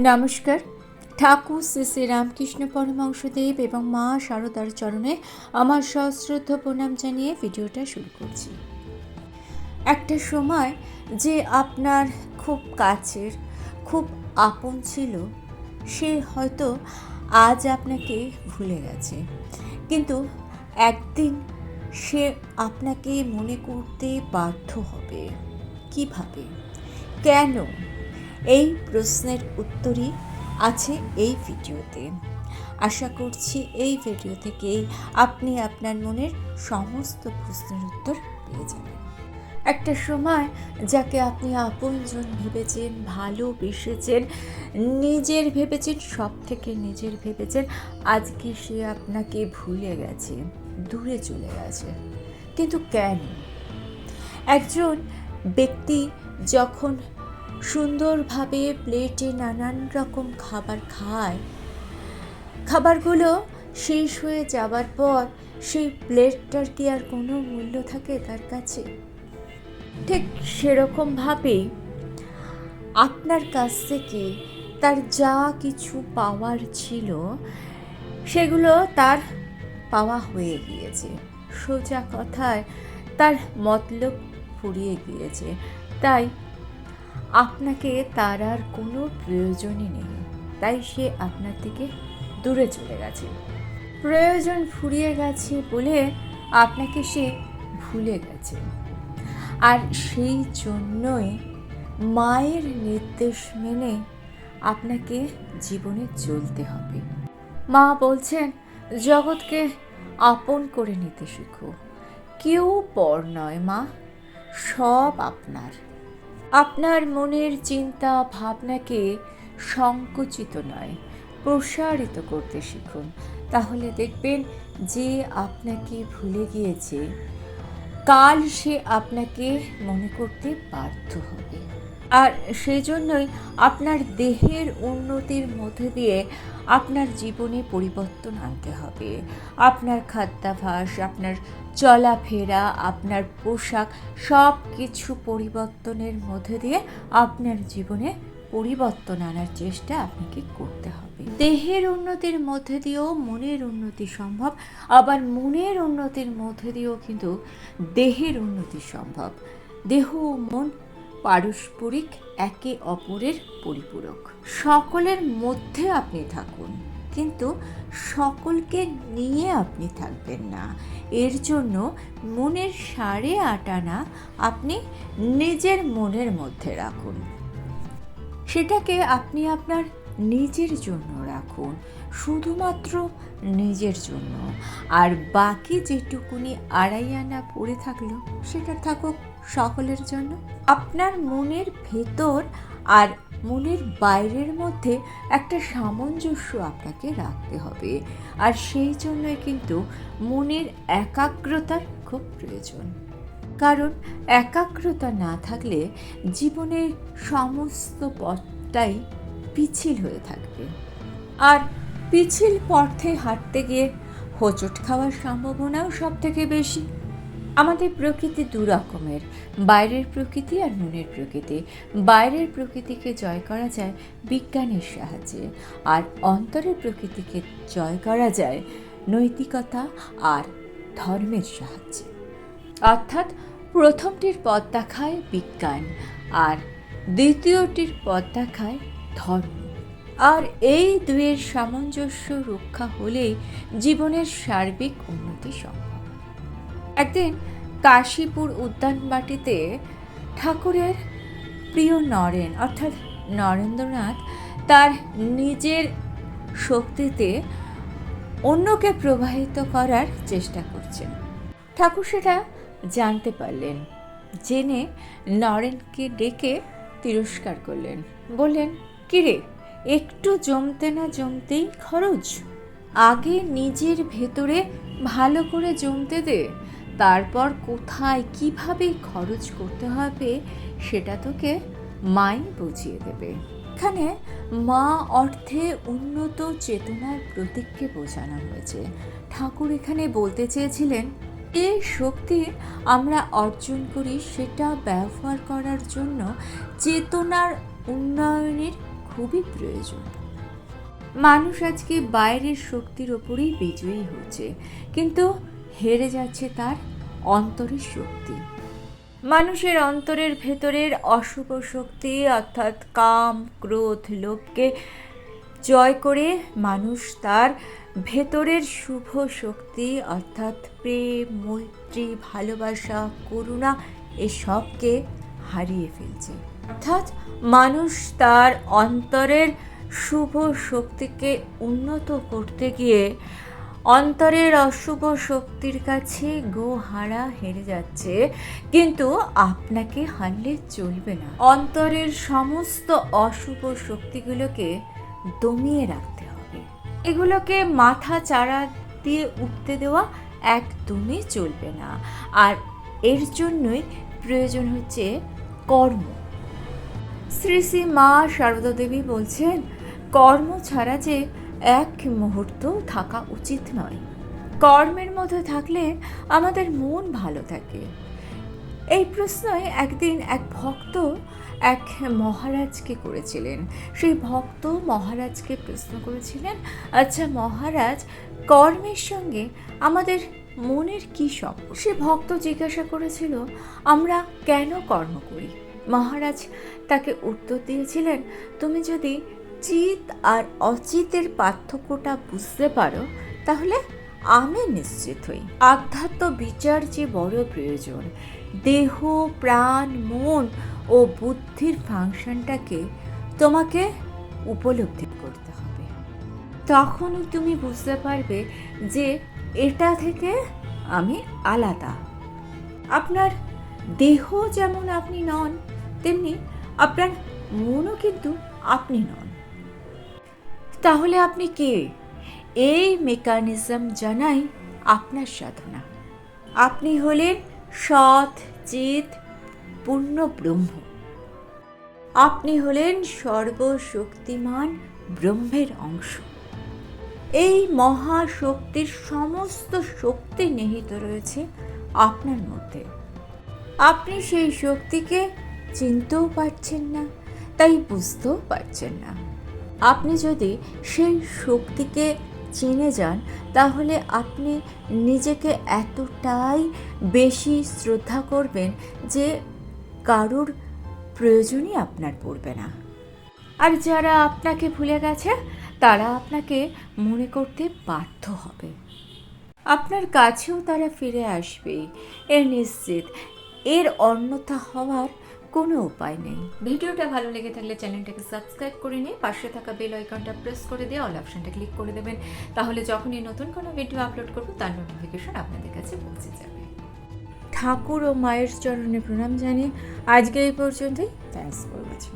নমস্কার। ঠাকুর শ্রী শ্রী রামকৃষ্ণ পরমহংসদেব এবং মা শারদার চরণে আমার সশ্রদ্ধ প্রণাম জানিয়ে ভিডিওটা শুরু করছি। একটা সময় যে আপনার খুব কাছের, খুব আপন ছিল, সে হয়তো আজ আপনাকে ভুলে গেছে, কিন্তু একদিন সে আপনাকে মনে করতে বাধ্য হবে। কিভাবে, কেন? এই প্রশ্নের উত্তরই আছে এই ভিডিওতে। আশা করছি এই ভিডিও থেকেই আপনি আপনার মনের সমস্ত প্রশ্নের উত্তর পেয়ে যাবেন। একটা সময় যাকে আপনি আপনজন ভেবেছেন, ভালোবেসেছেন, নিজের ভেবেছেন, সব থেকে নিজের ভেবেছেন, আজকে সে আপনাকে ভুলে গেছে, দূরে চলে গেছে। কিন্তু কেন? একজন ব্যক্তি যখন সুন্দরভাবে প্লেটে নানান রকম খাবার খায়, খাবারগুলো শেষ হয়ে যাবার পর সেই প্লেটটার কি আর কোনো মূল্য থাকে তার কাছে? ঠিক সেরকমভাবেই আপনার কাছ থেকে তার যা কিছু পাওয়ার ছিল সেগুলো তার পাওয়া হয়ে গিয়েছে। সোজা কথায় তার মতলব ফুরিয়ে গিয়েছে। তাই আপনাকে তার আর কোনো প্রয়োজনই নেই। তাই সে আপনার থেকে দূরে চলে গেছে। প্রয়োজন ফুরিয়ে গেছে বলে আপনাকে সে ভুলে গেছে। আর সেই জন্যই মায়ের নির্দেশ মেনে আপনাকে জীবনে চলতে হবে। মা বলছেন, জগৎকে আপন করে নিতে শিখো। কেউ পর নয় মা, সব আপনার। আপনার মনের চিন্তা ভাবনাকে সংকুচিত নয়, প্রসারিত করতে শিখুন। তাহলে দেখবেন যে আপনাকে ভুলে গিয়েছে, কাল সে আপনাকে মনে করতে বাধ্য হবে। আর সেই জন্যই আপনার দেহের উন্নতির মধ্যে দিয়ে আপনার জীবনে পরিবর্তন আনতে হবে। আপনার খাদ্যাভ্যাস, আপনার চলাফেরা, আপনার পোশাক, সব কিছু পরিবর্তনের মধ্যে দিয়ে আপনার জীবনে পরিবর্তন আনার চেষ্টা আপনাকে করতে হবে। দেহের উন্নতির মধ্যে দিয়েও মনের উন্নতি সম্ভব, আবার মনের উন্নতির মধ্যে দিয়েও কিন্তু দেহের উন্নতি সম্ভব। দেহ ও মন পারস্পরিক, একে অপরের পরিপূরক। সকলের মধ্যে আপনি থাকুন, কিন্তু সকলকে নিয়ে আপনি থাকবেন না। এর জন্য মনের 8.5 আনা আপনি নিজের মনের মধ্যে রাখুন। সেটাকে আপনি আপনার নিজের জন্য রাখুন, শুধুমাত্র নিজের জন্য। আর বাকি যেটুকুনি 2.5 আনা পড়ে থাকলো সেটা থাকুক সকলের জন্য। আপনার মনের ভেতর আর মনের বাইরের মধ্যে একটা সামঞ্জস্য আপনাকে রাখতে হবে। আর সেই জন্যই কিন্তু মনের একাগ্রতার খুব প্রয়োজন। কারণ একাগ্রতা না থাকলে জীবনের সমস্ত পথটাই পিছিল হয়ে থাকবে। আর পিছিল পথে হাঁটতে গিয়ে হোঁচট খাওয়ার সম্ভাবনাও সব থেকে বেশি। আমাদের প্রকৃতি 2 রকমের, বাইরের প্রকৃতি আর মনের প্রকৃতি। বাইরের প্রকৃতিকে জয় করা যায় বিজ্ঞানের সাহায্যে, আর অন্তরের প্রকৃতিকে জয় করা যায় নৈতিকতা আর ধর্মের সাহায্যে। অর্থাৎ প্রথমটির পথ দেখায় বিজ্ঞান, আর দ্বিতীয়টির পথ দেখায় ধর্ম। আর এই দুয়ের সামঞ্জস্য রক্ষা হলেই জীবনের সার্বিক উন্নতি সম্ভব। একদিন কাশীপুর উদ্যানবাটিতে ঠাকুরের প্রিয় নরেন অর্থাৎ নরেন্দ্রনাথ তার নিজের শক্তিতে অন্যকে প্রবাহিত করার চেষ্টা করছেন। ঠাকুর সেটা জানতে পারলেন। জেনে নরেনকে ডেকে তিরস্কার করলেন। বললেন, কিরে, একটু জমতে না জমতেই খরচ? আগে নিজের ভেতরে ভালো করে জমতে দে, তারপর কোথায় কিভাবে খরচ করতে হবে সেটা তোকে মাই বুঝিয়ে দেবে। এখানে মা অর্থে উন্নত চেতনার প্রতীককে বোঝানো হয়েছে। ঠাকুর এখানে বলতে চেয়েছিলেন, এই শক্তি আমরা অর্জন করি সেটা ব্যবহার করার জন্য চেতনার উন্নয়নের খুবই প্রয়োজন। মানুষ আজকে বাইরের শক্তির ওপরেই বিজয়ী হচ্ছে, কিন্তু হেরে যাচ্ছে তার অন্তরের শক্তি। মানুষের অন্তরের ভেতরের অশুভ শক্তি অর্থাৎ কাম, ক্রোধ, লোভকে জয় করে মানুষ তার ভেতরের শুভ শক্তি অর্থাৎ প্রেম, মৈত্রী, ভালোবাসা, করুণা এসবকে হারিয়ে ফেলছে। অর্থাৎ মানুষ তার অন্তরের শুভ শক্তিকে উন্নত করতে গিয়ে অন্তরের অশুভ শক্তির কাছে গোহারা হেরে যাচ্ছে। কিন্তু আপনাকে হারলে চলবে না। অন্তরের সমস্ত অশুভ শক্তিগুলোকে দমিয়ে রাখতে হবে। এগুলোকে মাথা চাড়া দিয়ে উঠতে দেওয়া একদমই চলবে না। আর এর জন্যই প্রয়োজন হচ্ছে কর্ম। শ্রী শ্রী মা শারদা দেবী বলছেন, কর্ম ছাড়া যে এক মুহূর্ত থাকা উচিত নয়। কর্মের মধ্যে থাকলে আমাদের মন ভালো থাকে। এই প্রশ্নই একদিন এক ভক্ত এক মহারাজকে করেছিলেন। সেই ভক্ত মহারাজকে প্রশ্ন করেছিলেন, আচ্ছা মহারাজ, কর্মের সঙ্গে আমাদের মনের কী সম্পর্ক? সে ভক্ত জিজ্ঞাসা করেছিল, আমরা কেন কর্ম করি? মহারাজ তাকে উত্তর দিয়েছিলেন, তুমি যদি চিত আর অচিতের পার্থক্যটা বুঝতে পারো তাহলে আমি নিশ্চিত হই। আধ্যাত্ম বিচার যে বড় প্রয়োজন। দেহ, প্রাণ, মন ও বুদ্ধির ফাংশনটাকে তোমাকে উপলব্ধি করতে হবে। তখনই তুমি বুঝতে পারবে যে এটা থেকে আমি আলাদা। আপনার দেহ যেমন আপনি নন, তেমনি আপনার মনও কিন্তু আপনি নন। তাহলে আপনি কে? এই মেকানিজম জানাই আপনার সাধনা। আপনি হলেন সৎ চিত পূর্ণ ব্রহ্ম। আপনি হলেন সর্বশক্তিমান ব্রহ্মের অংশ। এই মহাশক্তির সমস্ত শক্তি নিহিত রয়েছে আপনার মধ্যে। আপনি সেই শক্তিকে চিনতেও পারছেন না, তাই বুঝতেও পারছেন না। আপনি যদি সেই শক্তিকে চিনে যান তাহলে আপনি নিজেকে এতটাই বেশি শ্রদ্ধা করবেন যে কারুর প্রয়োজনই আপনার পড়বে না। আর যারা আপনাকে ভুলে গেছে তারা আপনাকে মনে করতে বাধ্য হবে। আপনার কাছেও তারা ফিরে আসবে, এর নিশ্চিত। এর অন্যথা হওয়ার কোনো উপায় নেই। ভিডিওটা ভালো লেগে থাকলে চ্যানেলটাকে সাবস্ক্রাইব করে নিয়ে পাশে থাকা বেল আইকনটা প্রেস করে দিয়ে অল অপশনটা ক্লিক করে দেবেন। তাহলে যখনই নতুন কোনো ভিডিও আপলোড করব তার নোটিফিকেশন আপনাদের কাছে পৌঁছে যাবে। ঠাকুর ও মায়ের চরণে প্রণাম জানিয়ে আজকে এই পর্যন্তই। Thanks for watching.